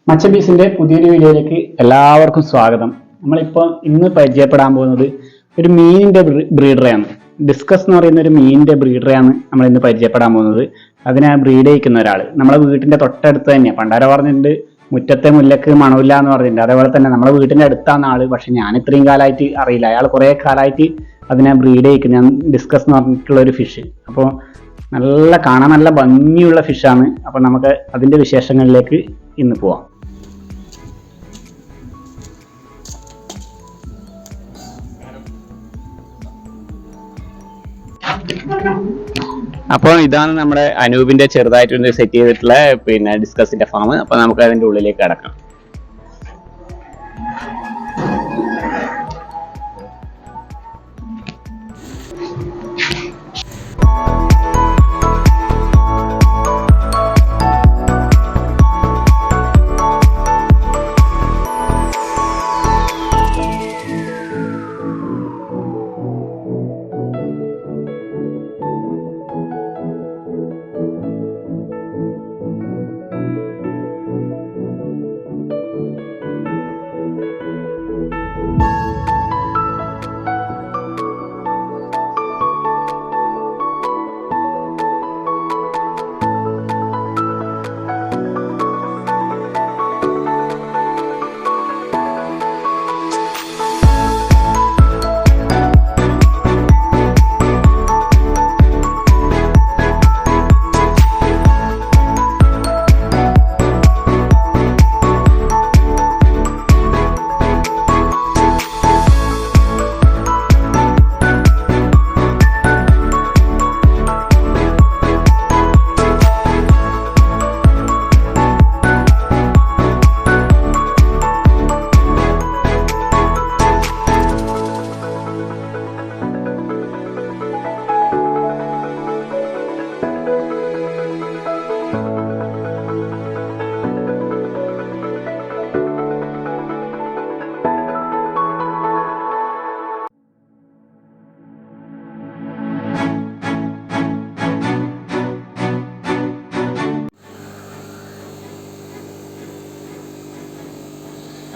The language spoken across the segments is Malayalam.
മച്ചബീസിന്റെ പുതിയൊരു വീഡിയോയിലേക്ക് എല്ലാവർക്കും സ്വാഗതം. നമ്മളിപ്പോൾ ഇന്ന് പരിചയപ്പെടാൻ പോകുന്നത് ഒരു മീനിന്റെ ബ്രീഡറെയാണ്. ഡിസ്കസ് എന്ന് പറയുന്ന ഒരു മീനിന്റെ ബ്രീഡറെയാണ് നമ്മൾ ഇന്ന് പരിചയപ്പെടാൻ പോകുന്നത്. അതിനെ ബ്രീഡ് ചെയ്യിക്കുന്ന ഒരാൾ നമ്മളെ വീട്ടിന്റെ തൊട്ടടുത്ത് തന്നെയാണ്. പണ്ടാര പറഞ്ഞിട്ടുണ്ട് മുറ്റത്തെ മുല്ലക്ക് മണമില്ല എന്ന് പറഞ്ഞിട്ടുണ്ട്. അതേപോലെ തന്നെ നമ്മളെ വീട്ടിന്റെ അടുത്താണ് ആള്. പക്ഷെ ഞാൻ ഇത്രയും കാലമായിട്ട് അറിയില്ല. അയാൾ കുറെ കാലമായിട്ട് അതിനെ ബ്രീഡ് ചെയ്യിക്കും. ഞാൻ ഡിസ്കസ് എന്ന് പറഞ്ഞിട്ടുള്ള ഒരു ഫിഷ്. അപ്പോൾ കാണാൻ നല്ല ഭംഗിയുള്ള ഫിഷാണ്. അപ്പോൾ നമുക്ക് അതിന്റെ വിശേഷങ്ങളിലേക്ക് ഇന്ന് പോവാം. അപ്പോൾ ഇതാണ് നമ്മുടെ അനൂപിന്റെ ചെറുതായിട്ട് സെറ്റ് ചെയ്തിട്ടുള്ള ഡിസ്കസിന്റെ ഫാം. അപ്പൊ നമുക്ക് അതിന്റെ ഉള്ളിലേക്ക് കടക്കാം.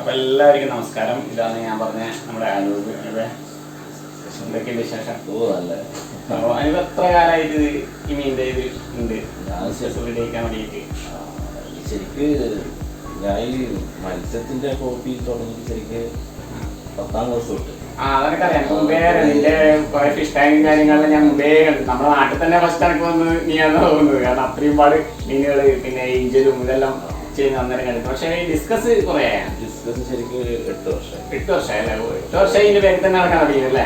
അപ്പൊ എല്ലാവർക്കും നമസ്കാരം. ഇതാണ് ഞാൻ പറഞ്ഞ നമ്മുടെ അനൂപ്. എന്തൊക്കെ വിശേഷം? അതിന് എത്ര കാലമായിട്ട് ഈ മീൻ്റെ ഇത് ഉണ്ട് വിളിക്കാൻ വേണ്ടിയിട്ട്? ശരിക്ക് ഞാൻ ഈ മത്സ്യത്തിന്റെ കോപ്പി തുടങ്ങിയിട്ട് ശരിക്ക് 10ാം ക്ലാസ് തൊട്ട്. അതൊക്കെ മുമ്പേ നിന്റെ കുറെ ഫിഷ് ടാങ്കും കാര്യങ്ങളും ഞാൻ മുമ്പേ കണ്ടു. നമ്മുടെ നാട്ടിൽ തന്നെ ഫസ്റ്റ് എനിക്ക് വന്ന് നീയാന്ന് തോന്നുന്നത്. കാരണം അത്രയും പാട് മീനുകൾ പിന്നെ ഇഞ്ചലും ഇതെല്ലാം ചെയ്യുന്ന അന്നേരം കണ്ടു. പക്ഷെ ഡിസ്കസ് കുറെ ഡിസ്കസ് ശരിക്ക് 8 വർഷം. 8 വർഷമായല്ലേ? 8 വർഷം ഇതിന്റെ പേരിൽ തന്നെ നടക്കാൻ തുടങ്ങിയല്ലേ?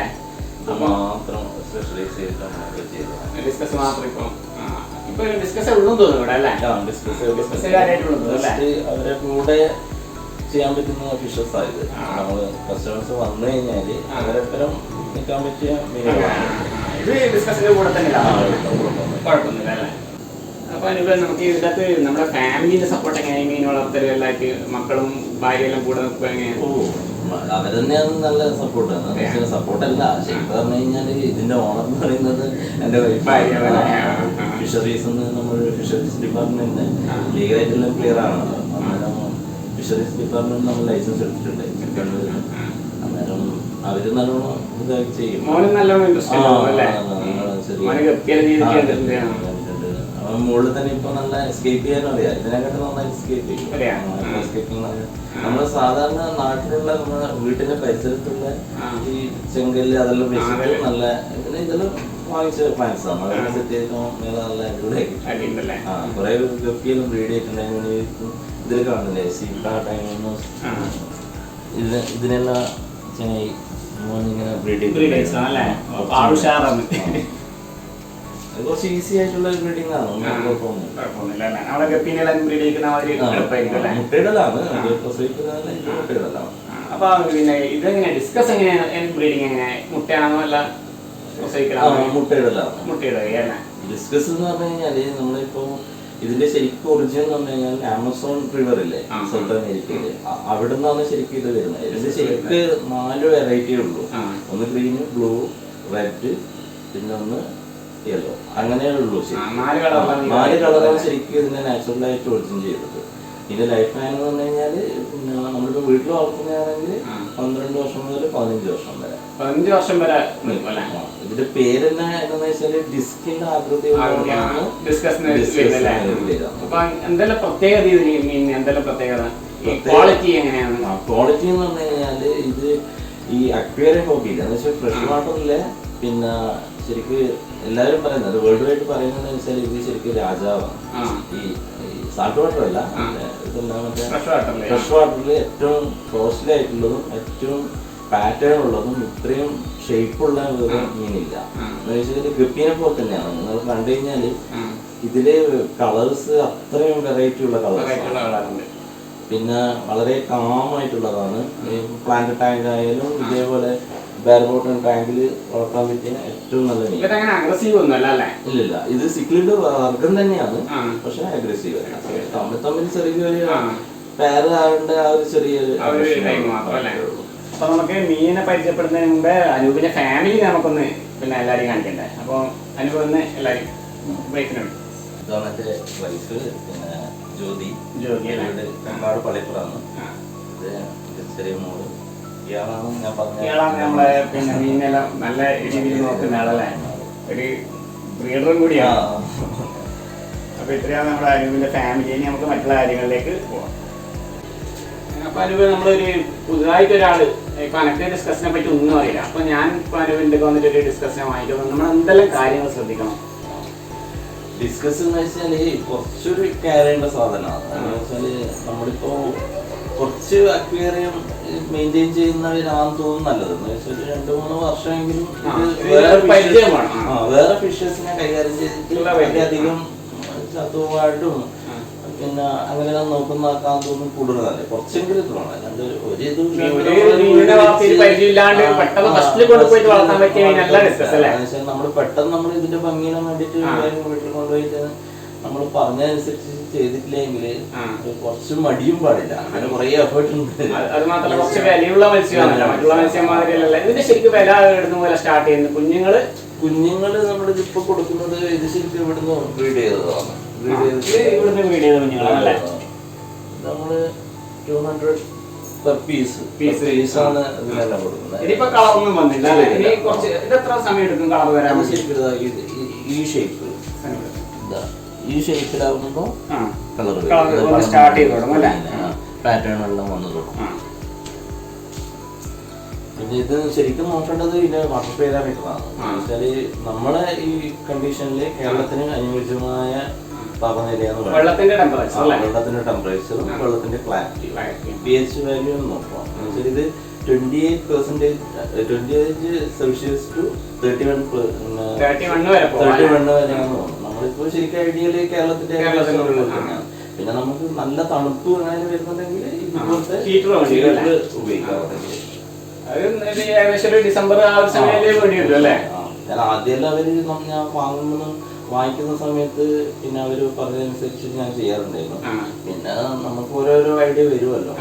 മാത്രം സ്പെഷ്യലൈസ് ചെയ്തിട്ടാണ് ഡിസ്കസ് മാത്രം. ഇപ്പൊ ഡിസ്കസ് ഉള്ളൂ തോന്നുന്നു ഇവിടെ അല്ലേ? ഡിസ്കസ് അവരെ കൂടെ ചെയ്യാൻ പറ്റുന്ന ഫിഷസ് ആയത്. നമ്മള് കസ്റ്റമേഴ്സ് വന്നു കഴിഞ്ഞാല് അവരെപ്പരം നിൽക്കാൻ പറ്റിയ മീനുകളാണ്. ഇത് ഡിസ്കസിന്റെ കൂടെ തന്നെ കുഴപ്പമൊന്നുമില്ല അല്ലേ? അപ്പൊ നമുക്ക് ഇതിനകത്ത് നമ്മുടെ ഫാമിലിന്റെ സപ്പോർട്ട് എങ്ങനെ? മീൻ വളർത്തലും എല്ലായിട്ട് മക്കളും ഭാര്യയെല്ലാം കൂടെ നിൽക്കുക എങ്ങനെയാണ്? അവര് തന്നെയാണ് നല്ല സപ്പോർട്ട്. സപ്പോർട്ടല്ല ശരിക്കും പറഞ്ഞു കഴിഞ്ഞാല് ഇതിന്റെ ഓണർ എന്ന് പറയുന്നത് എന്റെ വൈഫാണ്. ഫിഷറീസ് നമ്മൾ ഫിഷറീസ് ഡിപ്പാർട്ട്മെന്റ് ലീഗലായിട്ടെല്ലാം ക്ലിയർ ആണ്. അന്നേരം ഫിഷറീസ് ഡിപ്പാർട്ട്മെന്റ് നമ്മൾ ലൈസൻസ് എടുത്തിട്ടുണ്ട്. അന്നേരം അവര് നല്ലോണം ഇതാക്കി ചെയ്യും. മുകളിൽ തന്നെ ഇപ്പൊ നല്ല എസ്കേപ്പ് ചെയ്യാനും അറിയാം. ഇതിനെക്കാട്ടും നന്നായി എസ്കേപ്പ് ചെയ്യും. എസ്കേപ്പിംഗ് നമ്മള് സാധാരണ നാട്ടിലുള്ള നമ്മുടെ വീട്ടിന്റെ പരിസരത്തുള്ള ഈ ചെങ്കല്ല് അതെല്ലാം വെച്ചിട്ട് നല്ല ഇതെല്ലാം വാങ്ങിച്ച പ്ലാന്റ്സ് ആണ്. അതെല്ലാം സെറ്റ് ചെയ്തിട്ട് നല്ല അടിപൊളിയാക്കി കുറെ ഗപ്പിയെല്ലാം ബ്രീഡ് ചെയ്തിട്ടുണ്ടായിരുന്നു. ഇതിൽ കാണുന്നില്ലേ സീക്ക ഡൈമോസ്, ഇതിനെല്ലാം ചെങ്ങായി ഇങ്ങനെ ബ്രീഡ് കുറച്ച് ഈസി ആയിട്ടുള്ള ബ്രീഡിംഗ് ആണ്. മുട്ടയിടലാണ്. മുട്ടയിടലാണ്. അപ്പൊ പിന്നെ ഇതെങ്ങനെ ഡിസ്കസ് എങ്ങനെയാണ് ബ്രീഡിംഗ്? എങ്ങനെ മുട്ടയാണോ അല്ല മുട്ടയിടലാണ്? മുട്ടയിടുക. ഡിസ്കസ് എന്ന് പറഞ്ഞു കഴിഞ്ഞാല് നമ്മളിപ്പോ ഇതിന്റെ ശരിക്കും ഒറിജിൻ എന്ന് പറഞ്ഞു കഴിഞ്ഞാൽ ആമസോൺ റിവർ ഇല്ലേ സൗത്ത് അമേരിക്കയില്, അവിടെ നിന്നാണ് ശരിക്കും ഇത് വരുന്നത്. ഇതിന്റെ ശരിക്ക് 4 വെറൈറ്റിയേ ഉള്ളൂ. ഒന്ന് ഗ്രീന്, ബ്ലൂ, റെഡ്, പിന്നെ ഒന്ന് യെല്ലോ. അങ്ങനെയേ ഉള്ളൂ. 4 കളറാണ് ശരിക്കും ഇതിനെ നാച്ചുറലായിട്ട് ഒറിജിൻ ചെയ്തത്. ഇതിന്റെ ലൈഫ് പ്ലാൻ എന്ന് പറഞ്ഞു കഴിഞ്ഞാല് പിന്നെ നമ്മളിപ്പോ വീട്ടിൽ വളർത്തുന്നതാണെങ്കിൽ 12 വർഷം മുതൽ 15 വർഷം വരെ 15 വർഷം വരെ. ഇതിന്റെ പേര് തന്നെ എന്താന്ന് വെച്ചാല് ഡിസ്കിന്റെ ആകൃതി എന്തെല്ലാം പ്രത്യേകത എന്തെല്ലാം പ്രത്യേകത ക്വാളിറ്റി എങ്ങനെയാണ്? ക്വാളിറ്റി എന്ന് പറഞ്ഞു കഴിഞ്ഞാല് ഇത് ഈ അക്വേറിയം ഹോബിയില്ല എന്ന് വെച്ചാൽ ഫ്രഷ് വാട്ടറിലെ പിന്നെ ശരിക്ക് എല്ലാവരും പറയുന്നത് വേൾഡ് വൈഡ് പറയുന്നത് വെച്ചാൽ ഇത് ശരിക്കും രാജാവാണ്. ഈ സാൾട്ട് വാട്ടർ അല്ല, ഇതെല്ലാം മറ്റേ ഫ്രഷ് വാട്ടറിൽ ഏറ്റവും കോസ്റ്റ്ലി ആയിട്ടുള്ളതും ഏറ്റവും പാറ്റേൺ ഉള്ളതും ഇത്രയും ഷേപ്പുള്ള വേറെ മീനില്ല. എന്ന് വെച്ചാൽ ഗപ്പീനെ പോലെ തന്നെയാണ്. നിങ്ങൾ കണ്ടു കഴിഞ്ഞാല് ഇതില് കളേഴ്സ് അത്രയും വെറൈറ്റി ഉള്ള കളേഴ്സ്, പിന്നെ വളരെ കാമായിട്ടുള്ളതാണ്. പ്ലാന്റ് ടാങ്ക് ആയാലും ഇതേപോലെ ബാരബോട്ടൺ ടാങ്കിൽ വളർത്താൻ പറ്റിയ ഏറ്റവും നല്ല മീൻ. ഇല്ലില്ല, ഇത് സിക്ലിഡ് വർഗം തന്നെയാണ്, പക്ഷെ അഗ്രസീവ് അല്ല. തമ്മിൽ ചെറിയൊരു പേര് ആവേണ്ട ആ ഒരു ചെറിയൊരു. അപ്പൊ നമുക്ക് മീനിനെ പരിചയപ്പെടുന്നതിന് മുമ്പേ അനൂപിന്റെ ഫാമിലി നമുക്കൊന്ന് പിന്നെ എല്ലാവരെയും കാണിക്കണ്ടേ? അപ്പൊ അനൂപ് ഒന്ന് എല്ലാവരും വൈഫിനുണ്ട്. ഇതാണ് എന്റെ വൈഫ്, പിന്നെ ജ്യോതി ഒരുപാട് പള്ളിപ്പുറാണ്. ഇത് ചെറിയ മോള്, ഇയാളാണ് ഞാൻ ഇയാളാണ് നമ്മളെ പിന്നെ മീനെല്ലാം നല്ല രീതിയിൽ നോക്കുന്ന ആളല്ലേ, ഒരു ബ്രീഡറും കൂടിയാണ്. അപ്പൊ ഇത്രയാണ് നമ്മുടെ അനൂപിന്റെ ഫാമിലി. ഇനി നമുക്ക് മറ്റുള്ള കാര്യങ്ങളിലേക്ക് പോവാം. അപ്പൊ അനൂപ് നമ്മളൊരു പുതുതായിട്ടൊരാള് ഇപ്പൊ അനക്ക് ഡിസ്കഷനെ പറ്റി ഒന്നും അറിയില്ല. അപ്പൊ ഞാൻ ഇപ്പൊ അനൂപിന്റെ വന്നിട്ട് ഒരു ഡിസ്കഷനെ വാങ്ങിച്ചു. നമ്മൾ എന്തെല്ലാം കാര്യങ്ങൾ ശ്രദ്ധിക്കണം? ഡിസ്കസ് എന്ന് വെച്ചാല് കുറച്ചൊരു കെയർ ചെയ്യേണ്ട സാധനമാണ്. എന്ന് വെച്ചാല് നമ്മളിപ്പോ കുറച്ച് അക്വേറിയം മെയിൻറ്റെയിൻ ചെയ്യുന്നവരാണെന്ന് തോന്നുന്നു നല്ലത്. എന്ന് വെച്ചാൽ 2-3 വർഷമെങ്കിലും വേറെ ഫിഷസിനെ കൈകാര്യം ചെയ്തിട്ട് വളരെയധികം ചത്തുവായിട്ടും പിന്നെ അങ്ങനെ നോക്കുന്നതാക്കാൻ തോന്നുന്നു കൂടുതലല്ലേ. കുറച്ചെങ്കിലും ഇതാണ്, അല്ലാണ്ട് നമ്മൾ പെട്ടെന്ന് നമ്മൾ ഇതിന്റെ ഭംഗിനെ വേണ്ടിട്ട് വീട്ടിൽ കൊണ്ടുപോയിട്ട് നമ്മൾ പറഞ്ഞതനുസരിച്ച് ചെയ്തിട്ടില്ലെങ്കിൽ കുറച്ച് മടിയും പാടില്ല. അങ്ങനെ കുറെ എഫേർട്ട് ഉണ്ട്. അത് മാത്രമല്ല കുറച്ച് വിലയുള്ള മത്സ്യമാണല്ലോ, മറ്റുള്ള മത്സ്യന്മാരല്ല. ഇതിന്റെ ശരിക്കും വില ഇടുന്ന പോലെ സ്റ്റാർട്ട് ചെയ്യുന്നത് കുഞ്ഞുങ്ങള് നമ്മളിതിപ്പോ കൊടുക്കുന്നത് ഇത് ശരിക്കും ഇവിടുന്ന് ബ്രീഡ് ചെയ്തതാണ്. ഇവിടുന്ന് ബ്രീഡ് ചെയ്ത കുഞ്ഞുങ്ങളാണല്ലേ. നമ്മള് 200 പെർ പീസാണ് ഇതിനെല്ലാം കൊടുക്കുന്നത്. ഇതിപ്പോ കളറൊന്നും വന്നില്ല. ഇത് എത്ര സമയം എടുക്കും കളർ വരാൻ? ഈ ഷേപ്പിലാകുമ്പോ കളർ സ്റ്റാർട്ട് ചെയ്ത് തുടങ്ങും അല്ലേ, പാറ്റേൺ എല്ലാം വന്നു തുടങ്ങും. പിന്നെ ഇത് ശരിക്കും നോക്കേണ്ടത് ഇതിന്റെ വാട്ടർ പാരാമീറ്ററാണ്. വെച്ചാല് നമ്മളെ ഈ കണ്ടീഷനില് കേരളത്തിന് അനുയോജ്യമായ താപനിലയാണ് വെള്ളത്തിന്റെ ടെമ്പറേച്ചറും വെള്ളത്തിന്റെ ക്ലാരിറ്റി, pH വാല്യൂ നോക്കാം. എന്നുവെച്ചാൽ ഇത് 28 സെൽഷ്യസ് ടു 31 വരെയാണ് തോന്നുന്നു. നമ്മളിപ്പോ ശരിക്കും ഐഡിയല് കേരളത്തിന്റെ തന്നെയാണ്. പിന്നെ നമുക്ക് നല്ല തണുപ്പ് അങ്ങനെ വരുന്നുണ്ടെങ്കിൽ ഇതുപോലത്തെ ഉപയോഗിക്കാറുണ്ടെങ്കിൽ ഡിസംബർ ആ ഒരു സമയത്തേ വേണ്ടി വരും അല്ലേ. ഞാൻ ആദ്യമെല്ലാം അവര് ഞാൻ വാങ്ങിക്കുന്ന സമയത്ത് പിന്നെ അവര് പറഞ്ഞതനുസരിച്ച് ഞാൻ ചെയ്യാറുണ്ടായിരുന്നു. പിന്നെ നമുക്ക് ഓരോരോ ഐഡിയ വരുമല്ലോ.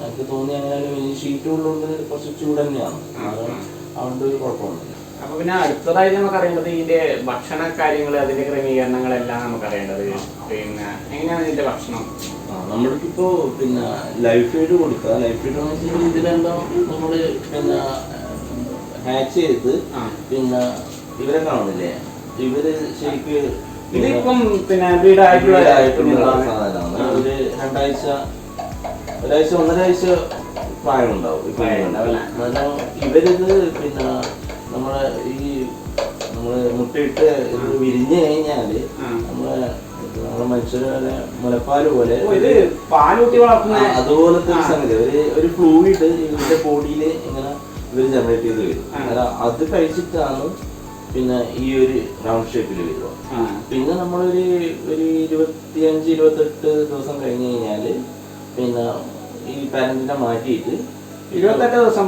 എനിക്ക് തോന്നി അങ്ങനെയാലും ഈ ഷീറ്റ് ഉള്ളതുകൊണ്ട് കുറച്ച് ചൂട് തന്നെയാണ്, അതുകൊണ്ട് കുഴപ്പമൊന്നുമില്ല. അപ്പൊ പിന്നെ അടുത്തതായി നമുക്ക് അറിയേണ്ടത് ഇതിന്റെ ഭക്ഷണ കാര്യങ്ങൾ, അതിന്റെ ക്രമീകരണങ്ങളെല്ലാം നമുക്ക് അറിയേണ്ടത്. പിന്നെ എങ്ങനെയാണ് ഇതിന്റെ ഭക്ഷണം? നമ്മൾക്കിപ്പോ പിന്നെ ലൈഫ് ഫീഡ് കൊടുക്കുക. ലൈഫ് ഫീഡ് എന്ന് വെച്ചാൽ ഇതിലെല്ലാം നമ്മള് പിന്നെ ഹാച്ച് ചെയ്ത് പിന്നെ ഇവരെ കാണുന്നില്ലേ, ഇവര് ശരിക്കും ഇതിപ്പം പിന്നെ ബ്രീഡായിട്ടുള്ള സാധനമാണ്. ഒരു 1.5 പ്രായം ഉണ്ടാവും. ഇവരിത് പിന്നെ നമ്മളെ മുട്ടയിട്ട് ഇത് വിരിഞ്ഞു കഴിഞ്ഞാല് നമ്മളെ മനുഷ്യരെ മുലപ്പാല് പോലെ അതുപോലത്തെ ഒരു സംഗതി, ഒരു ഫ്ലൂയിഡ് ഇവരുടെ ബോഡിയിൽ ഇങ്ങനെ ഇവര് ജനറേറ്റ് ചെയ്ത് വരും. അത് കഴിച്ചിട്ടാണ് പിന്നെ ഈ ഒരു റൗണ്ട് ഷേപ്പിൽ വരിക. പിന്നെ നമ്മളൊരു 25-28 ദിവസം കഴിഞ്ഞ് കഴിഞ്ഞാല് പിന്നെ ഈ പാരന്റിനെ മാറ്റിയിട്ട് 28 ദിവസം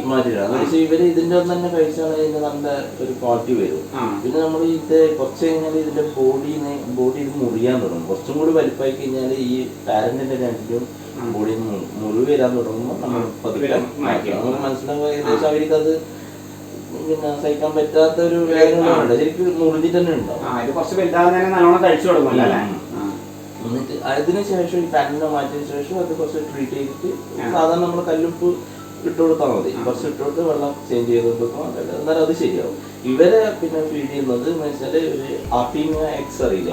മാറ്റിയിടാം. ഇവര് ഇതിന്റെ ഒന്നും തന്നെ കഴിച്ചാൽ ഇതിന്റെ നല്ല ഒരു ക്വാളിറ്റി വരും. പിന്നെ നമ്മൾ ഇത് കുറച്ച് കഴിഞ്ഞാൽ ഇതിന്റെ ബോഡി ഇത് മുറിയാൻ തുടങ്ങും. കുറച്ചും കൂടി വലിപ്പമായി കഴിഞ്ഞാൽ ഈ പാരന്റിന്റെ രണ്ടിലും ബോഡി മുറിവ് വരാൻ തുടങ്ങുമ്പോൾ നമ്മൾ നമുക്ക് മനസ്സിലാവുക ഏകദേശം അവർക്കത് പിന്നെ സഹിക്കാൻ പറ്റാത്ത ഒരു വേദനകളുണ്ട്. ശരിക്കും മുറിഞ്ഞിട്ട് തന്നെ ഉണ്ടാവും. ഇത് കുറച്ച് വലുതാകുന്നതിന് നല്ലോണം കഴിച്ചു തുടങ്ങുമല്ലോ അല്ലേ. എന്നിട്ട് അതിന് ശേഷം ഈ പാനിനെ മാറ്റിയതിന് ശേഷം അത് കുറച്ച് ട്രീറ്റ് ചെയ്തിട്ട് സാധാരണ നമ്മൾ കല്ലുപ്പ് ഇട്ട് കൊടുത്താൽ മതി. കുറച്ച് ഇട്ട് കൊടുത്ത് വെള്ളം ചേഞ്ച് ചെയ്ത് കൊടുക്കും, എന്നാലും അത് ശരിയാവും. ഇവരെ പിന്നെ ഫീഡ് ചെയ്യുന്നത് എന്ന് വെച്ചാല് ഒരു ആർട്ടീമിയ എക്സ് അറിയില്ലേ,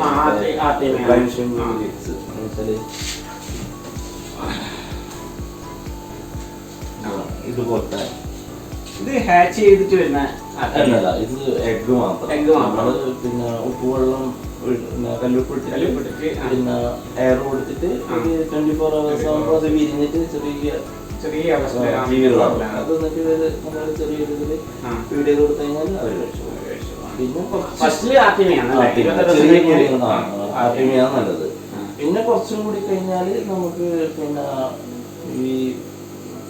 ഇതുപോലത്തെ ഇത് ഹാച്ച് ചെയ്തിട്ട് വരുന്ന അല്ലല്ല, ഇത് എഗ് മാത്രം. നമ്മള് പിന്നെ ഉപ്പുവെള്ളം പിന്നെ കല്ലുപ്പിട്ടിട്ട് പിന്നെ എയർ കൊടുത്തിട്ട് 24 hours ആകുമ്പോൾ അത് വിരിഞ്ഞിട്ട് ചെറിയ ജീവികളാണ്. അത് എന്നിട്ട് ഇവര് നമ്മള് ചെറിയ ഇതില് ഫീഡ് ചെയ്ത് കൊടുത്തു കഴിഞ്ഞാൽ അവർ കഴിച്ചു. പിന്നെ ആർട്ടിമിയാണ് നല്ലത്. പിന്നെ കുറച്ചും കൂടി കഴിഞ്ഞാല് നമുക്ക് പിന്നെ ഈ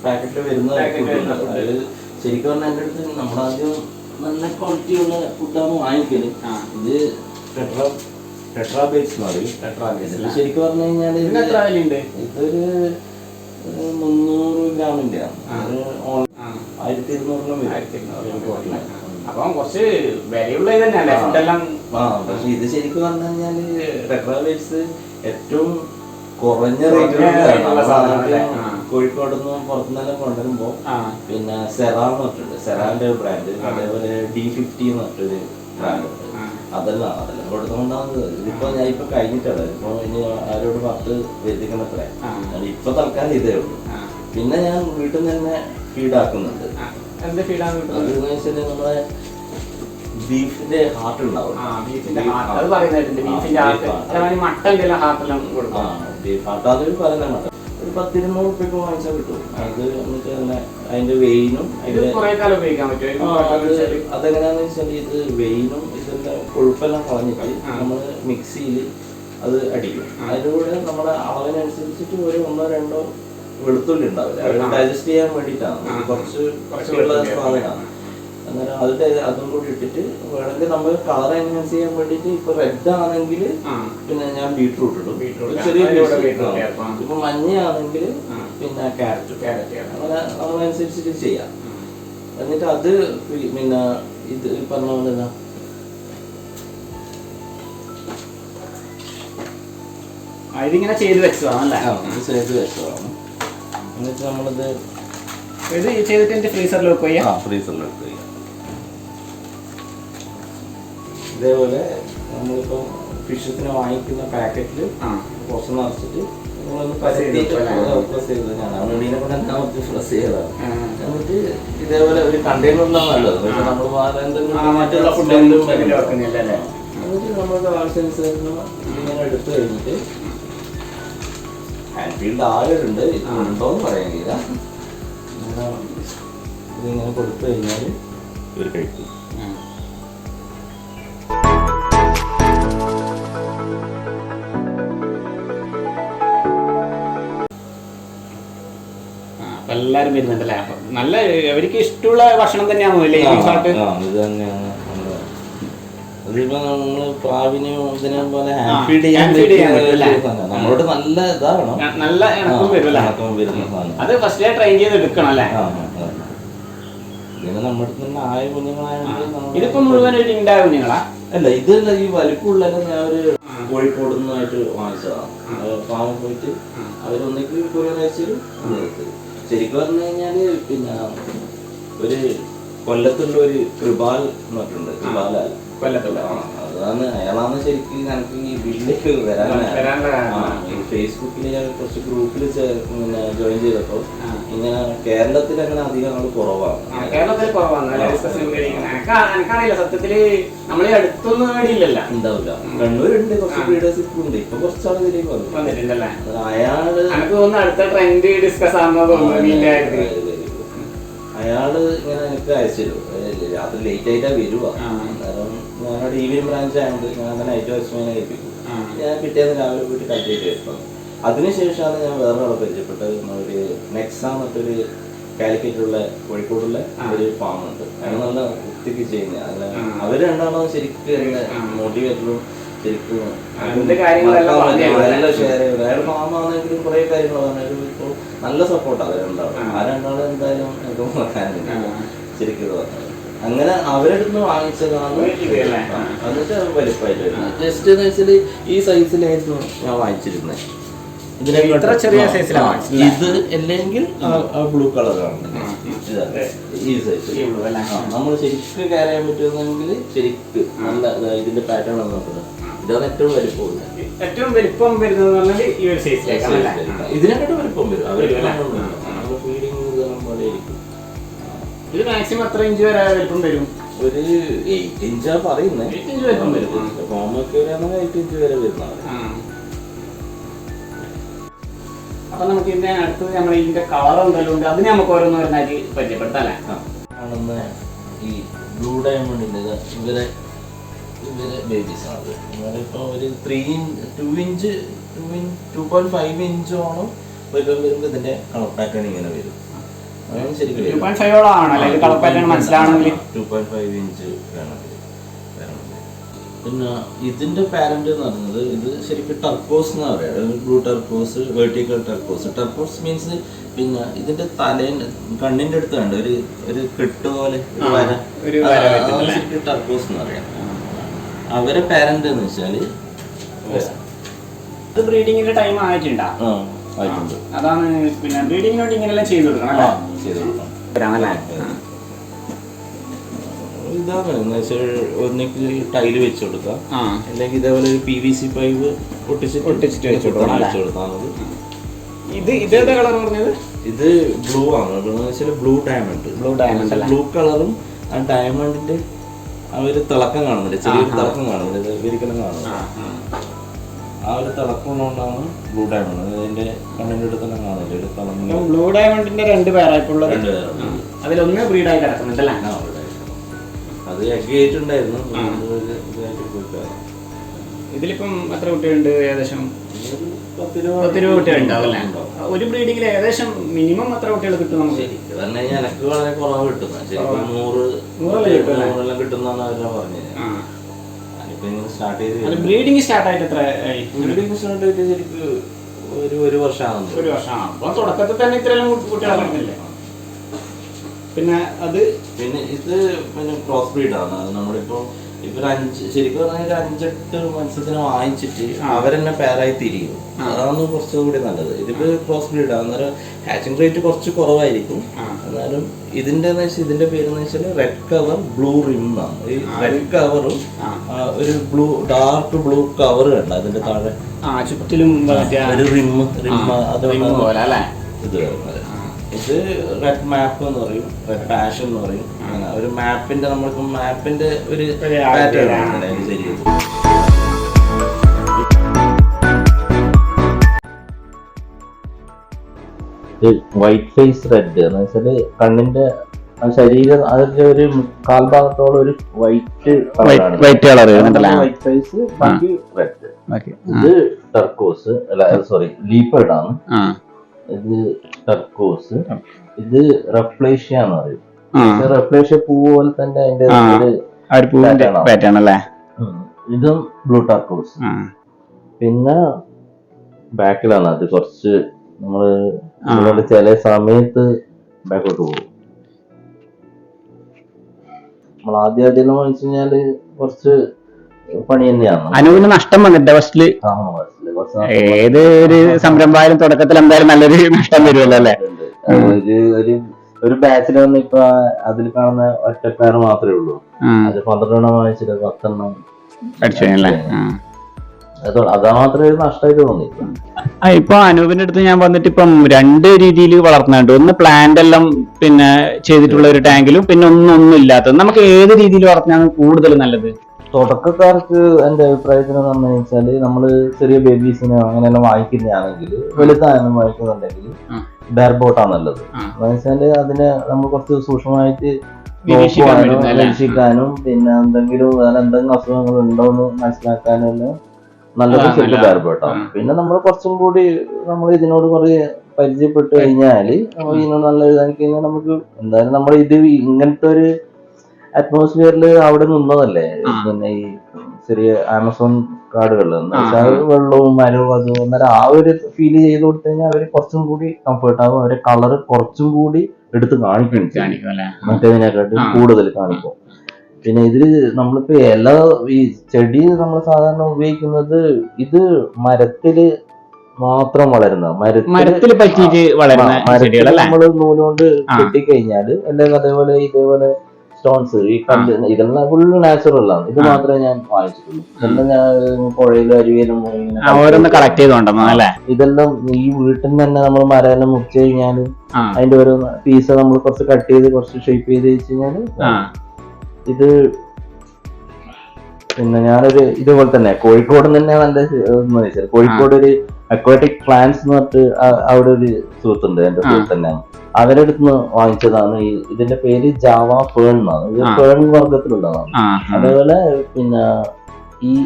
പാക്കറ്റിൽ വരുന്ന അത് ശരിക്കും പറഞ്ഞാൽ എൻ്റെ അടുത്ത് നമ്മളാദ്യം നല്ല ക്വാളിറ്റിയുള്ള ഫുഡാണ് വാങ്ങിക്കല്. ഇത് ടെട്രാ ബേസ് എന്ന് പറയും. ശരിക്കും പറഞ്ഞു കഴിഞ്ഞാൽ ഇതൊരു 300 ഗ്രാമിന്റെ ആണ്. 1200 വരും. അപ്പം കുറച്ച് വിലയുള്ള തന്നെയല്ലേ ഫുഡെല്ലാം. പക്ഷെ ഇത് ശരിക്കും പറഞ്ഞു കഴിഞ്ഞാല് ടെട്രാ ബേസ് ഏറ്റവും കുറഞ്ഞ റേറ്റിലുള്ള കോഴിക്കോട് നിന്ന് പുറത്തുനിന്നെല്ലാം കൊണ്ടുവരുമ്പോ പിന്നെ സെറാന്ന് പറഞ്ഞിട്ടുണ്ട്, സെറാന്റെ ബ്രാൻഡ്. അതേപോലെ D50 എന്ന് പറഞ്ഞിട്ടൊരു ബ്രാൻഡ് ഉണ്ട്. അതെല്ലാം കൊടുത്തുകൊണ്ടാണ്. ഇതിപ്പോ ഞാൻ ഇപ്പൊ കഴിഞ്ഞിട്ടാണ്, ഇപ്പൊ ഇനി ആരോട് പത്ത് വരുത്തിക്കണത്രേ. ഇപ്പൊ തൽക്കാലം ഇതേ ഉള്ളൂ. പിന്നെ ഞാൻ വീട്ടിൽ നിന്ന് തന്നെ ഫീഡാക്കുന്നുണ്ട്. അതെന്ന് വെച്ചാല് നമ്മളെ ബീഫിന്റെ ഹാർട്ട് ഉണ്ടാവും. ബീഫ് ഹാർട്ട് അതൊരു പറയുന്ന മട്ടൻ ഒരു 10-200 റുപ്യക്ക് വാങ്ങിച്ചാൽ കിട്ടും. അത് എന്നിട്ട് തന്നെ അതിന്റെ വെയിനും അതെങ്ങനെയാന്ന് വെച്ചാൽ ഇത് വെയിനും ഇതിന്റെ കൊഴുപ്പെല്ലാം കളഞ്ഞിട്ട് നമ്മള് മിക്സിയിൽ അത് അടിക്കും. അതിന്റെ കൂടെ നമ്മുടെ അളവിനനുസരിച്ചിട്ട് ഒരു 1-2 വെളുത്തുള്ളി ഉണ്ടാവില്ല, അത് ഡൈജസ്റ്റ് ചെയ്യാൻ വേണ്ടിയിട്ടാണ്. കുറച്ചുള്ള സാധനമാണ്. അന്നേരം അതും കൂടി ഇട്ടിട്ട് വേണമെങ്കിൽ നമ്മൾ കളർ എൻഹാൻസ് ചെയ്യാൻ വേണ്ടിട്ട് ഇപ്പൊ റെഡ് ആണെങ്കിൽ പിന്നെ ഞാൻ ബീട്രൂട്ട് ഇടും, ചെറിയ ഇപ്പൊ മഞ്ഞയാണെങ്കിൽ പിന്നെ ക്യാരറ്റ് അങ്ങനെ നമ്മളനുസരിച്ചിട്ട് ചെയ്യാം. എന്നിട്ട് അത് പിന്നെ ഇത് പറഞ്ഞ പോലെ തന്നെ ഇതിങ്ങനെ ചെയ്ത് വെച്ചതാണ്. ചെയ്ത് വെച്ചതാണ്. എന്നിട്ട് നമ്മളിത് ഇത് ചെയ്തിട്ട് ഫ്രീസറിൽ വെക്കുക. ഫ്രീസറിൽ വെക്കുക. ഇതേപോലെ നമ്മളിപ്പോൾ ഫിഷത്തിന് വാങ്ങിക്കുന്ന പാക്കറ്റിൽ കുറച്ച് നിറച്ചിട്ട് നമ്മളൊന്ന് പ്രസ് ചെയ്ത് ഞാനീനെ കൊണ്ട് തന്നെ പ്രസ് ചെയ്തതാണ്. എന്നിട്ട് ഇതേപോലെ ഒരു കണ്ടെയ്നറിലാണ് നല്ലത്. പക്ഷെ നമ്മൾ മറ്റുള്ള ഫുഡെങ്കിലും വെക്കുന്നില്ല അല്ലേ. എന്നിട്ട് നമ്മൾക്ക് ആവശ്യമനുസരിച്ച് ഇങ്ങനെ എടുത്തു കഴിഞ്ഞിട്ട് ഹാൻഡ്ഫീൽഡ് ആളുണ്ട്, ഉണ്ടോന്ന് പറയാനില്ല. ഇതിങ്ങനെ കൊടുത്തു കഴിഞ്ഞാൽ ഇവർ കഴിക്കും. എല്ലാരും വരുന്നുണ്ടല്ലേ. അപ്പൊ നല്ല അവർക്ക് ഇഷ്ടമുള്ള ഭക്ഷണം തന്നെയാണോ അല്ലേ ഇത് തന്നെയാണ്. അതിപ്പോ നമ്മള് പ്രാവിനെയും ഇതിനെ പോലെ നമ്മളോട് നല്ല ഇതാണ്, നല്ല ഇണക്കം വരുന്ന സാധനം. അത് ഫസ്റ്റ് ട്രെയിൻ ചെയ്ത് എടുക്കണം അല്ലേ. ഇതിന് നമ്മുടെ തന്നെ ആയ കുഞ്ഞുങ്ങളായത്. ഇതിപ്പോ മുഴുവൻ ഉണ്ടായ കുഞ്ഞുങ്ങളാ? അല്ല, ഇതല്ല, ഈ വലിപ്പമുള്ളത് ഞാൻ ഒരു കോഴിക്കോട് നിന്നായിട്ട് വാങ്ങിച്ചതാണ്. ഫാമിൽ പോയിട്ട് അവരൊന്നിക്ക് കൊറിയർ ശരിക്കും പറഞ്ഞു കഴിഞ്ഞാല് പിന്നെ ഒരു കൊല്ലത്തുള്ള ഒരു കൃപാൽ എന്ന് പറഞ്ഞിട്ടുണ്ട്, കൃപാലാൽ കൊല്ലത്തുള്ള. അതാണ് അയാളാണ് ശരിക്കും എനിക്ക് ഈ വീട്ടിലേക്ക് വരാൻ ഫേസ്ബുക്കിൽ ഞാൻ കുറച്ച് ഗ്രൂപ്പിൽ പിന്നെ ജോയിൻ ചെയ്തപ്പോ ഇങ്ങനെ കേരളത്തിൽ അങ്ങനെ അധികം ആള് കുറവാണ്. കേരളത്തിൽ കുറവാണ്. എനിക്കറിയില്ല സത്യത്തില്, നമ്മളീ അടുത്തൊന്നും വേടിയില്ലല്ലോ, ഉണ്ടാവില്ല. കണ്ണൂരുണ്ട്, കുറച്ച് ലീഡേഴ്ഷിപ്പ് ഉണ്ട്. ഇപ്പൊ കുറച്ചാൾ ഇതിലേക്ക് വന്നിട്ടുണ്ടല്ലേ. അയാള് എനിക്ക് തോന്നുന്നു അടുത്ത ട്രെൻഡ് ഡിസ്കസ് ആണെന്ന് തോന്നുന്നു. അയാള് ഇങ്ങനെ എനിക്ക് അയച്ചു തരും. രാത്രി ലേറ്റ് ആയിട്ടാ വരുവാ. അന്നേരം ഞാനവിടെ ഈവനിങ് ബ്രാഞ്ച് ആയതുകൊണ്ട് ഞാൻ തന്നെ നൈറ്റ് വാച്ച്മാനെ ഏൽപ്പിക്കും. ഞാൻ പിറ്റേന്ന് രാവിലെ പോയിട്ട് കല്ലേറ്റ് വരുന്നത്. അതിനുശേഷമാണ് ഞാൻ വേറെ ആളെ പരിചയപ്പെട്ടത്. ഒരു നെക്സ എന്നൊരു കാലിക്കറ്റുള്ള കോഴിക്കോടുള്ള ഒരു ഫാം ഉണ്ട്. അത് നല്ല വൃത്തിക്ക് ചെയ്യുന്ന. അവര് രണ്ടാണോ ശരിക്കും മോട്ടിവേറ്ററും ശരിക്കും നല്ല ഷെയർ ചെയ്യും. അയാൾ ഫാമാണെങ്കിലും കുറെ കാര്യങ്ങൾ പറഞ്ഞാലും ഇപ്പോൾ നല്ല സപ്പോർട്ടാണ്. അത് രണ്ടാളും. ആ രണ്ടാളും എന്തായാലും എനിക്ക് നോക്കാനില്ല ശരിക്കും പറഞ്ഞത്. അങ്ങനെ അവരെടുത്ത് വാങ്ങിച്ചതാണ്. എന്നിട്ട് അത് വലിപ്പമായിട്ട് വരുന്നത്. ജസ്റ്റ് എന്ന് വെച്ചാൽ ഈ സൈസിലായിരുന്നു ഞാൻ വാങ്ങിച്ചിരുന്നത്. ഇത്ര ചെറിയ സൈസിലാണ് ഇത് അല്ലെങ്കിൽ ബ്ലൂ കളറാണ് ഈ സൈസ്. നമ്മൾ ശരിക്കും കെയർ ചെയ്യാൻ പറ്റുമെന്നെങ്കിൽ ശരിക്ക് നല്ല ഇതിന്റെ പാറ്റേൺ ആണ് നോക്കുന്നത്. ഇതാണ് ഏറ്റവും വലിപ്പമുള്ളത്. ഏറ്റവും വലിപ്പം വരുന്നത് ഈ ഒരു സൈസിലേക്കാണ്. ഇതിനെക്കാട്ടും വലിപ്പം വരും. അവർ ഫീഡിങ് പോലെ ഇരിക്കും. ഇത് മാക്സിമം എത്ര ഇഞ്ച് വരെ വലിപ്പം വരും? ഒരു 8 ഇഞ്ചാ പറയുന്നത്. 8 ഇഞ്ച് വലിപ്പം വരും. ഫോമൊക്കെ വരികയാണെങ്കിൽ 8 ഇഞ്ച് വരെ വരുന്നതാണ്. അപ്പൊ നമുക്ക് ഇതിന്റെ അടുത്തത് നമ്മൾ ഇതിന്റെ കളർ എന്തെങ്കിലും ഉണ്ട്, അതിന് നമുക്ക് ഓരോന്ന് വരുന്നതായിട്ട് പരിചയപ്പെടുത്താല്ലേ? ആണെന്ന് ഈ ബ്ലൂ ഡയമണ്ടിന്റെ ഇവരെ ബേബീസ് ആണ്. ഇവരിപ്പോ ഒരു 2.5 ഇഞ്ചോളം വലിപ്പം വരുമ്പോ ഇതിന്റെ കളർ പാറ്റേൺ ഇങ്ങനെ വരും. അതാണ് ശരിക്കും 2.5 ഇഞ്ച് വേണം. പിന്നെ ഇതിന്റെ പാരന്റ് എന്ന് പറയുന്നത് ഇത് ശരിക്കും ടർക്കോസ് എന്ന് പറയാം. Blue turquoise, vertical turquoise. Turquoise means പിന്നെ ഇതിന്റെ കണ്ണിന്റെ അടുത്ത് കണ്ട് ഒരു കെട്ട് പോലെ ശരിക്കും ടർക്കോസ് എന്ന് പറയാം. അവരെ പാരന്റ് എന്ന് വെച്ചാല് ഇത് ബ്രീഡിങ്ങിന്റെ ടൈം ആയിട്ടുണ്ടോ? ആയിട്ടുണ്ട്. അതാണ് പിന്നെ ബ്രീഡിങ്ങിനോട്ട് ഇങ്ങനെല്ലാം ചെയ്ത് കൊടുക്കണം. ഇതാണ് ഒന്നെങ്കിൽ ടൈല് വെച്ച് കൊടുക്കാം, അല്ലെങ്കിൽ ഇതേപോലെ ഒരു PVC പൈപ്പ് ഒട്ടിച്ചിട്ട് വെച്ച് കൊടുത്താൽ മതി. ഇതേതാ കളർ പറഞ്ഞത്? ഇത് ബ്ലൂ ആണ്. Blue diamond. ബ്ലൂ കളറും ആ ഡയമണ്ടിന്റെ ആ ഒരു തിളക്കം കാണുന്നില്ല, ചെറിയൊരു തിളക്കം കാണുന്നില്ല, ഒരിക്കലും കാണുന്നില്ല. ആ ഒരു തിളക്കം കൊണ്ടാണ് ബ്ലൂ ഡയമണ്ട്. അതിന്റെ കണ്ണിന്റെ അടുത്ത് തന്നെ കാണുന്നില്ല ഒരു തിളക്കം. ബ്ലൂ ഡയമണ്ടിന്റെ 2 പേരായിട്ടുള്ള അതിലൊന്ന് ബ്രീഡായി കിടക്കുന്നുണ്ടല്ലേ? അത് എഗ്ഗായിട്ടുണ്ടായിരുന്നു. ഇതിലിപ്പം എത്ര കുട്ടികളുണ്ട്? ഏകദേശം 10 കുട്ടികളുണ്ടാവും അല്ലേ? ഒരു ബ്രീഡിങ്ങിൽ ഏകദേശം മിനിമം എത്ര കുട്ടികൾ കിട്ടും നമുക്ക്? പറഞ്ഞു കഴിഞ്ഞാൽ എനിക്ക് വളരെ കുറവ് കിട്ടുന്നത്. ശരിക്കും 100 കിട്ടുന്നാണ് അവരെ പറഞ്ഞത്. ബ്രീഡിങ് സ്റ്റാർട്ട് ആയിട്ട് എത്ര? ബ്രീഡിങ് സ്റ്റാർട്ട് ആയിട്ട് ശരിക്കും ഒരു വർഷമാണ്. ഒരു വർഷമാണ്. അപ്പൊ തുടക്കത്തിൽ തന്നെ ഇത്രയെല്ലാം കുട്ടികളെ കിട്ടുന്നില്ലേ? പിന്നെ ഇത് ക്രോസ് ബ്രീഡാണ്. നമ്മളിപ്പോ ഇവർ ശരിക്കും പറഞ്ഞാൽ 5-8 മത്സ്യത്തിന് വാങ്ങിച്ചിട്ട് അവരെന്നെ പേരായി തിരിയും. അതാണ് കുറച്ചുകൂടി നല്ലത്. ഇതിപ്പോ ക്രോസ് ബ്രീഡാണ്. അന്നേരം ഹാച്ചിങ് റേറ്റ് കുറച്ച് കുറവായിരിക്കും. എന്നാലും ഇതിന്റെ പേരെന്ന് വെച്ചാൽ റെഡ് കവർ ബ്ലൂ റിം ആണ്. ഈ റെഡ് കവറും ഒരു ഡാർക്ക് ബ്ലൂ കവർ കണ്ട അതിന്റെ താഴെ ചുറ്റിലും ഒരു റിം അതുപോലെ ഇത് വരുന്നത്. ഇത് റെഡ് മാപ്പ് എന്ന് പറയും, റെഡ് പാഷൻ എന്ന് പറയും. അങ്ങനെ ഒരു മാപ്പിന്റെ നമ്മൾക്ക് മാപ്പിന്റെ ഒരു പാറ്റേൺ ആണ് ശരിയത്. വൈറ്റ് ഫേസ് റെഡ് എന്ന് വെച്ചാല് കണ്ണിന്റെ ശരീരം അതിന്റെ ഒരു കാൽഭാഗത്തോളം ഒരു വൈറ്റ് കളർ, വൈറ്റ് ഫേസ്, ബാക്കി റെഡ്. ഇത് ടർക്കോസ് സോറി ലീപ്പേർഡ് ആണ്. ഇത് ടർക്കോസ്. ഇത് റെഫ്ലേഷ്യ എന്ന് പറയും. റെഫ്ലേഷ്യ പൂ പോലെ തന്നെ അതിന്റെ ഇതും ബ്ലൂ ടർക്കോസ്. പിന്നെ ബാക്കിലാണ് അത് കുറച്ച് നമ്മള് ചില സമയത്ത് ബാക്കോട്ട് പോകും. നമ്മൾ ആദ്യം വാങ്ങിച്ചു കഴിഞ്ഞാല് കുറച്ച് പണി തന്നെയാണ്. അനുവിന് നഷ്ടം വന്നിട്ട് ഫസ്റ്റില് ഏത് ഒരു സംരംഭമായാലും തുടക്കത്തിൽ എന്തായാലും നല്ലൊരു നഷ്ടം വരുമല്ലോ അല്ലെ? ഒരു ബാച്ചിൽ വന്ന് ഇപ്പൊ അതിൽ കാണുന്ന ഒറ്റക്കാർ മാത്രമേ ഉള്ളൂ. അത് 12 വാങ്ങിച്ചിട്ട് 10 അടിച്ചല്ലേ? അതാ മാത്രമേ നഷ്ടമായിട്ട് തോന്നി. ഇപ്പൊ അനൂപിന്റെ അടുത്ത് ഞാൻ വന്നിട്ട് ഇപ്പം 2 രീതിയിൽ വളർത്തുന്നുണ്ട്. ഒന്ന് പ്ലാന്റ് എല്ലാം പിന്നെ ചെയ്തിട്ടുള്ള ഒരു ടാങ്കിലും, പിന്നെ ഒന്നും ഇല്ലാത്തത്. നമുക്ക് ഏത് രീതിയിൽ വളർത്തുന്നതാണ് കൂടുതൽ നല്ലത്? തുടക്കക്കാർക്ക് എന്റെ അഭിപ്രായത്തിന് പറഞ്ഞു വെച്ചാല് നമ്മള് ചെറിയ ബേബീസിനെ അങ്ങനെയെല്ലാം വാങ്ങിക്കുന്നതാണെങ്കിൽ, വലുതായാലും വാങ്ങിക്കുന്നുണ്ടെങ്കിൽ ബെയർബോട്ടാണ് നല്ലത്. എന്ന് വെച്ചാല് അതിനെ നമ്മൾ കുറച്ച് സൂക്ഷ്മമായിട്ട് നിരീക്ഷിക്കാനും പിന്നെ എന്തെങ്കിലും അസുഖങ്ങൾ ഉണ്ടോ എന്ന് മനസ്സിലാക്കാനും എല്ലാം നല്ലത് ശരിക്കും ബെയർബോട്ടാണ്. പിന്നെ നമ്മൾ കുറച്ചും കൂടി നമ്മൾ ഇതിനോട് കുറെ പരിചയപ്പെട്ട് കഴിഞ്ഞാല് ഇതിനോട് നല്ല ഇതാക്കി കഴിഞ്ഞാൽ നമുക്ക് എന്തായാലും നമ്മൾ ഇത് ഇങ്ങനത്തെ ഒരു അറ്റ്മോസ്ഫിയറിൽ അവിടെ നിന്നതല്ലേ. പിന്നെ ഈ ചെറിയ ആമസോൺ കാർഡുകളിൽ വെള്ളവും മരവും അതും അന്നേരം ആ ഒരു ഫീൽ ചെയ്ത് കൊടുത്തു കഴിഞ്ഞാൽ അവര് കുറച്ചും കൂടി കംഫർട്ട് ആകും. അവരെ കളർ കുറച്ചും കൂടി എടുത്ത് കാണിക്കും, മറ്റേതിനെക്കാട്ടും കൂടുതൽ കാണിക്കും. പിന്നെ ഇതില് നമ്മളിപ്പോ ഈ ചെടി നമ്മൾ സാധാരണ ഉപയോഗിക്കുന്നത് ഇത് മരത്തില് മാത്രം വളരുന്ന മരത്തിൽ പറ്റിയിട്ട് വളരുന്ന ചെടികളല്ലേ? നമ്മള് നൂലുകൊണ്ട് കെട്ടിക്കഴിഞ്ഞാല് അല്ലെങ്കിൽ അതേപോലെ ഇതേപോലെ സ്റ്റോൺസ് ഈ കല്ല് ഇതെല്ലാം ഫുള്ള് നാച്ചുറൽ ആണ്. ഇത് മാത്രമേ ഞാൻ വാങ്ങിച്ചിട്ടുള്ളൂ. ഇതെല്ലാം ഞാൻ പുഴയിലും അരുവിയിലും ഓരോന്ന് കളക്ട് ചെയ്തോണ്ടെന്നോ അല്ലേ? ഇതെല്ലാം ഈ വീട്ടിൽ നിന്ന് തന്നെ നമ്മൾ മരമെല്ലാം മുറിച്ച് കഴിഞ്ഞാല് അതിന്റെ ഓരോ പീസ് നമ്മൾ കുറച്ച് കട്ട് ചെയ്ത് കുറച്ച് ഷേപ്പ് ചെയ്ത് വെച്ച് കഴിഞ്ഞാല് ഇത് പിന്നെ ഞാനൊരു ഇതുപോലെ തന്നെ കോഴിക്കോട് തന്നെയാണ് എന്റെ ചോദിച്ചത്. കോഴിക്കോട് ഒരു അക്വാറ്റിക് പ്ലാന്റ്സ് എന്ന് പറഞ്ഞിട്ട് അവിടെ ഒരു സുഹൃത്തുണ്ട്, എന്റെ സുഹൃത്ത് തന്നെയാണ്. അവരുടെ അടുത്ത് നിന്ന് വാങ്ങിച്ചതാണ്. ഇതിന്റെ പേര് ജാവ ഫേൺ എന്നാണ്. ഇത് ഫേൺ വർഗത്തിലുള്ളതാണ്. അതേപോലെ പിന്നെ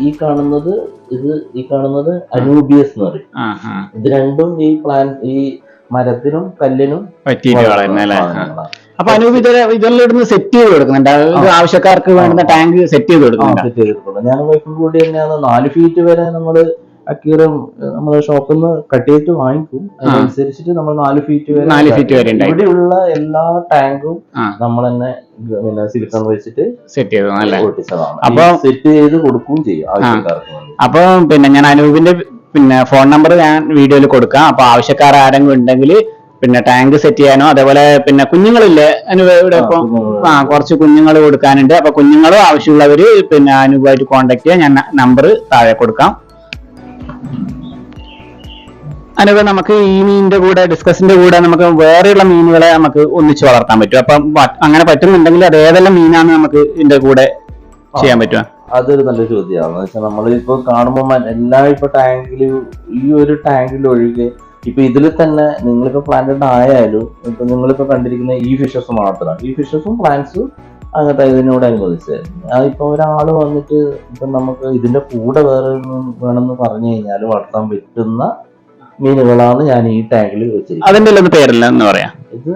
ഈ കാണുന്നത് അനൂബിയസ് എന്ന് പറയും. ഇത് രണ്ടും ഈ മരത്തിനും കല്ലിനും അപ്പൊ അനൂപ് ഇതെല്ലാം ഇടുന്ന് സെറ്റ് ചെയ്ത് കൊടുക്കുന്നുണ്ട്, ആവശ്യക്കാർക്ക് വേണ്ടുന്ന ടാങ്ക് സെറ്റ് ചെയ്ത് കൊടുക്കുന്നുണ്ട്. ഞാൻ വൈഫും കൂടി തന്നെയാണ് 4 ഫീറ്റ് വരെ നമ്മള് അക്യൂറം നമ്മളെ ഷോപ്പിൽ നിന്ന് കട്ട് ചെയ്തിട്ട് വാങ്ങിക്കും. അതിനനുസരിച്ചിട്ട് നമ്മൾ 4 ഫീറ്റ് വരെ ഇവിടെയുള്ള എല്ലാ ടാങ്കും നമ്മൾ തന്നെ പിന്നെ സിലിക്കൺ വെച്ചിട്ട് സെറ്റ് ഒട്ടിച്ചതാണ്. അപ്പൊ സെറ്റ് ചെയ്ത് കൊടുക്കുകയും ചെയ്യും ആവശ്യക്കാർക്ക്. അപ്പൊ പിന്നെ ഞാൻ അനൂപിന്റെ പിന്നെ ഫോൺ നമ്പർ ഞാൻ വീഡിയോയിൽ കൊടുക്കാം. അപ്പൊ ആവശ്യക്കാർ ആരെങ്കിലും ഉണ്ടെങ്കിൽ പിന്നെ ടാങ്ക് സെറ്റ് ചെയ്യാനോ അതേപോലെ പിന്നെ കുഞ്ഞുങ്ങളില്ലേ ഇവിടെ ഇപ്പൊ കുറച്ച് കുഞ്ഞുങ്ങൾ കൊടുക്കാനുണ്ട്. അപ്പൊ കുഞ്ഞുങ്ങളും ആവശ്യമുള്ളവര് പിന്നെ അനൂപായിട്ട് കോൺടാക്ട് ചെയ്യാൻ ഞാൻ നമ്പർ താഴെ കൊടുക്കാം. അനൂപ്, നമുക്ക് ഈ മീനിന്റെ കൂടെ ഡിസ്കസിന്റെ കൂടെ നമുക്ക് വേറെയുള്ള മീനുകളെ നമുക്ക് ഒന്നിച്ച് വളർത്താൻ പറ്റും. അപ്പൊ അങ്ങനെ പറ്റുന്നുണ്ടെങ്കിൽ അത് ഏതെല്ലാം മീനാണ് നമുക്ക് ഇതിന്റെ കൂടെ ചെയ്യാൻ പറ്റുക? അതൊരു നല്ല ചോദ്യമാണ്. വെച്ചാൽ നമ്മളിപ്പോ കാണുമ്പോൾ എല്ലാ ഇപ്പൊ ടാങ്കിലും ഈ ഒരു ടാങ്കിൽ ഒഴികെ ഇപ്പൊ ഇതിൽ തന്നെ നിങ്ങളിപ്പോ പ്ലാന്റഡ് ആയാലും ഇപ്പൊ നിങ്ങളിപ്പോ കണ്ടിരിക്കുന്ന ഈ ഫിഷസ് മാത്രമാണ്. ഈ ഫിഷസും പ്ലാന്റ്സും അങ്ങനത്തെ ഇതിനോടനുബന്ധിച്ച് ഇപ്പൊ ഒരാള് വന്നിട്ട് ഇപ്പൊ നമുക്ക് ഇതിന്റെ കൂടെ വേറെ വേണമെന്ന് പറഞ്ഞു കഴിഞ്ഞാൽ വളർത്താൻ പറ്റുന്ന മീനുകളാണ് ഞാൻ ഈ ടാങ്കിൽ വെച്ചിരിക്കുന്നത്. അതിന്റെ പേരല്ല എന്ന് പറയാം. ഇത്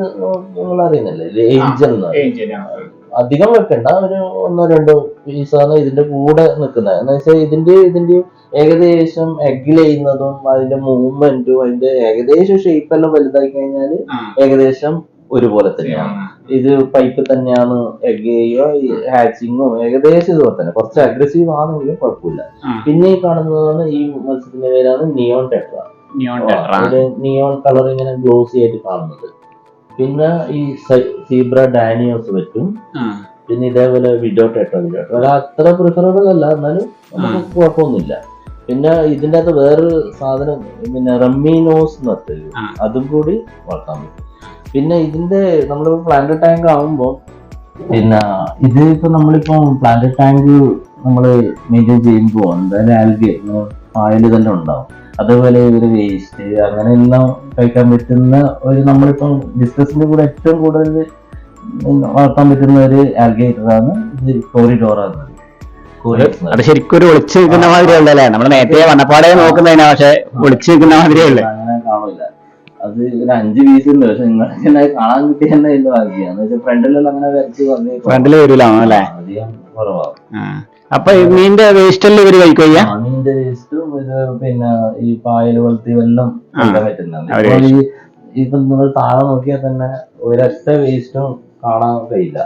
നിങ്ങൾ അറിയുന്നില്ലേ, ഏഞ്ചൽ എന്ന് പറയും. അധികം വെക്കണ്ട, ഒരു 1-2 പീസാണ് ഇതിന്റെ കൂടെ നിൽക്കുന്നത്. എന്ന് വെച്ചാൽ ഇതിന്റെ ഏകദേശം എഗ് ചെയ്യുന്നതും അതിന്റെ മൂവ്മെന്റും അതിന്റെ ഏകദേശം ഷേപ്പ് എല്ലാം വലുതായി കഴിഞ്ഞാല് ഏകദേശം ഒരുപോലെ തന്നെയാണ്. ഇത് പൈപ്പ് തന്നെയാണ് എഗ് ചെയ്യുക, ഹാച്ചിങ്ങും ഏകദേശം ഇതുപോലെ തന്നെ. കുറച്ച് അഗ്രസീവ് ആണെങ്കിലും കുഴപ്പമില്ല. പിന്നെ ഈ കാണുന്നതാണ് ഈ മത്സ്യത്തിന്റെ പേരാണ് നിയോൺ ടെട്ര. നിയോൺ കളർ ഇങ്ങനെ ഗ്ലോസി ആയിട്ട് കാണുന്നത്. പിന്നെ ഈ സീബ്ര ഡാനിയോസ് പറ്റും. പിന്നെ ഇതേപോലെ വിഡോ ടെട്ര അത്ര പ്രിഫറബിൾ അല്ല, എന്നാലും നമുക്ക് കുഴപ്പമൊന്നുമില്ല. പിന്നെ ഇതിൻ്റെ അകത്ത് വേറൊരു സാധനം പിന്നെ റമ്മീനോസ് എന്ന് പറഞ്ഞത് അതും കൂടി വളർത്താൻ പറ്റും. പിന്നെ ഇതിന്റെ നമ്മളിപ്പോ പ്ലാന്റ് ടാങ്ക് ആകുമ്പോൾ പിന്നെ ഇത് ഇപ്പൊ നമ്മളിപ്പോ പ്ലാന്റ് ടാങ്ക് നമ്മള് മെയിൻറ്റെയിൻ ചെയ്യുമ്പോൾ എന്തായാലും ആൽഗെ പായല് തന്നെ ഉണ്ടാവും. അതേപോലെ ഇവര് വേസ്റ്റ് അങ്ങനെ എല്ലാം കഴിക്കാൻ പറ്റുന്ന ഒരു നമ്മളിപ്പം ഡിസ്കസിന്റെ കൂടെ ഏറ്റവും കൂടുതൽ വളർത്താൻ പറ്റുന്ന ഒരു ആൽഗേറ്ററാണ് ഇത് കോറിഡോറ എന്നത്. അത് ശരിക്കും ഒരു ഒളിച്ചു നിൽക്കുന്ന മാതിരിയല്ലേ? നമ്മൾ നേരത്തെ വന്നപ്പാടെ നോക്കുന്നതിനാ, പക്ഷെ ഒളിച്ചു നിൽക്കുന്ന മാതിരിയല്ലേ? അങ്ങനെ കാണില്ല. അത് ഒരു 5 പീസ് ഉണ്ട്. പക്ഷെ നിങ്ങൾ കാണാൻ കിട്ടിയ തന്നെ അതിന്റെ ഭാഗ്യമാണ്. വെച്ചാൽ ഫ്രണ്ടിലെല്ലാം അങ്ങനെ വരച്ച് പറഞ്ഞു ഫ്രണ്ടില് വരില്ല അല്ലേ? അധികം കുറവാണ്. അപ്പൊ മീനിന്റെ വേസ്റ്റ് എല്ലാം ഇവര് കഴിക്കുക? മീനിന്റെ വേസ്റ്റും ഇത് പിന്നെ ഈ പായൽ പോലത്തെ എല്ലാം പറ്റുന്നതാണ്. ഇപ്പൊ നിങ്ങൾ താഴെ നോക്കിയാൽ തന്നെ ഒരൊറ്റ വേസ്റ്റും കാണാൻ കഴിയില്ല.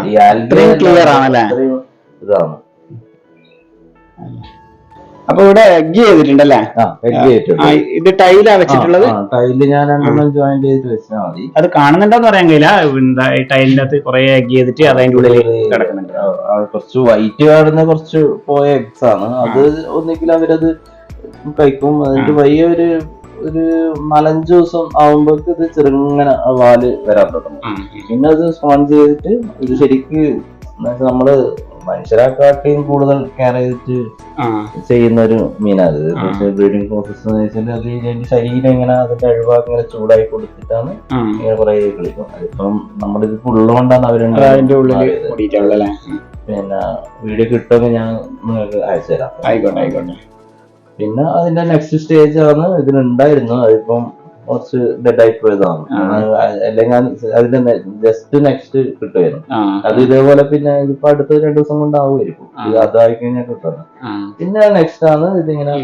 ഈ ആൽഗേ ക്ലിയർ ആണല്ലേ? ഇതാണ്. അപ്പൊ ഇവിടെ എഗ് ചെയ്തിട്ടുണ്ടല്ലേ? ഇത് ടൈലാ വെച്ചിട്ടുള്ളത്? ടൈല് ഞാൻ 2 ജോയിന്റ് ചെയ്തിട്ട് വെച്ചാൽ മതി. അത് കാണുന്നുണ്ടോന്ന് പറയാൻ കഴിയില്ല. ഈ ടൈലിന്റെ അകത്ത് കുറെ എഗ് ചെയ്തിട്ട് അതിന്റെ ഉള്ളിൽ കിടക്കുന്നുണ്ട്. കുറച്ച് വൈറ്റ് കാണുന്ന കുറച്ച് പോയ എഗ്സ് ആണ്. അത് ഒന്നെങ്കിലും അവരത് കഴിക്കും. അതിന്റെ വയ്യ ഒരു 4-5 ദിവസം ആവുമ്പോഴേക്ക് ഇത് ചെറുങ്ങനെ വാല് വരാൻ തുടങ്ങും. പിന്നെ അത് സ്പോഞ്ച് ചെയ്തിട്ട് ഇത് ശരിക്ക് നമ്മള് മനുഷ്യരെക്കാട്ടിയും കൂടുതൽ കെയർ ചെയ്തിട്ട് ചെയ്യുന്ന ഒരു മീനാണ് ഇത്. പക്ഷേ ബ്രീഡിംഗ് പ്രോസസ് എന്ന് വെച്ചാൽ അത് അതിന്റെ ശരീരം ഇങ്ങനെ അതിന്റെ അഴിവാക്ക് ഇങ്ങനെ ചൂടായി കൊടുത്തിട്ടാണ് ഇങ്ങനെ കുറെ കളിക്കും. അതിപ്പം നമ്മുടെ ഇത് ഉള്ളതുകൊണ്ടാണ് അവരുണ്ട് അതിന്റെ ഉള്ളിൽ. പിന്നെ വീഡിയോ കിട്ടുമെങ്കിൽ ഞാൻ നിങ്ങൾക്ക് അയച്ചു തരാം. ആയിക്കോട്ടെ. പിന്നെ അതിന്റെ നെക്സ്റ്റ് സ്റ്റേജ് ആണ് ഇതിനുണ്ടായിരുന്നു. അതിപ്പം കുറച്ച് ഡെഡായി പോയതാണ്. അല്ലെങ്കിൽ അതിന്റെ ജസ്റ്റ് നെക്സ്റ്റ് കിട്ടുമായിരുന്നു. അത് ഇതേപോലെ പിന്നെ ഇതിപ്പോ അടുത്ത 2 ദിവസം കൊണ്ടാവുമായിരിക്കും. അതായി കഴിഞ്ഞാൽ കിട്ടുന്നത്. പിന്നെ നെക്സ്റ്റ് ആണ് ഇതിങ്ങനെ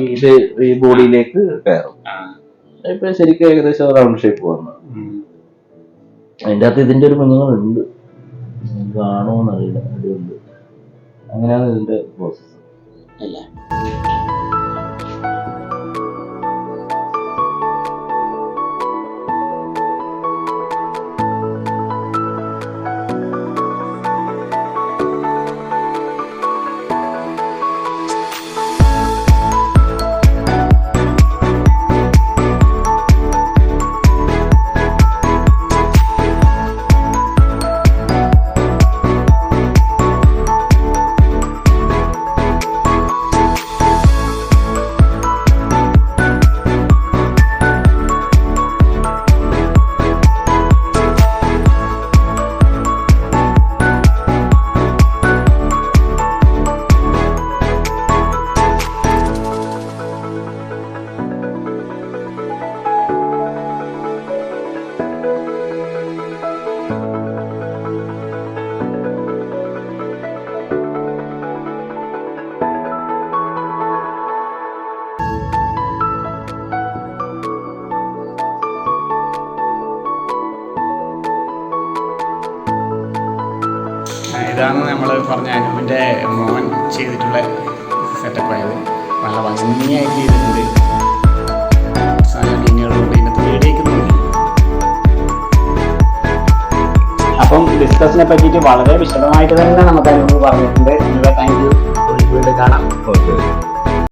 ഈ ബോഡിയിലേക്ക് കയറും. ഇപ്പൊ ശരിക്കും ഏകദേശം റൗണ്ട് ഷേപ്പ് വന്നു. അതിന്റെ അകത്ത് ഇതിന്റെ ഒരു കുഞ്ഞുങ്ങളുണ്ട്, കാണുമെന്നറിയില്ല, അതുണ്ട്. അങ്ങനെയാണ് ഇതിന്റെ പ്രോസസ് അല്ലേ? ഇതാണ് നമ്മൾ പറഞ്ഞ അനുവിൻ്റെ മോൻ ചെയ്തിട്ടുള്ള സെറ്റപ്പ് ആയത്. നല്ല ഭംഗിയായിട്ട് ചെയ്തിട്ടുണ്ട്. മീനുകളുണ്ട് ഇതിനകത്ത് പേടിയേക്കുന്നുണ്ട്. അപ്പം ഡിസ്കസിനെ പറ്റിയിട്ട് വളരെ വിശദമായിട്ട് തന്നെ നമുക്ക് അനുഭവം പറഞ്ഞിട്ടുണ്ട്. Thank you. വീണ്ടും കാണാം. ഓക്കെ.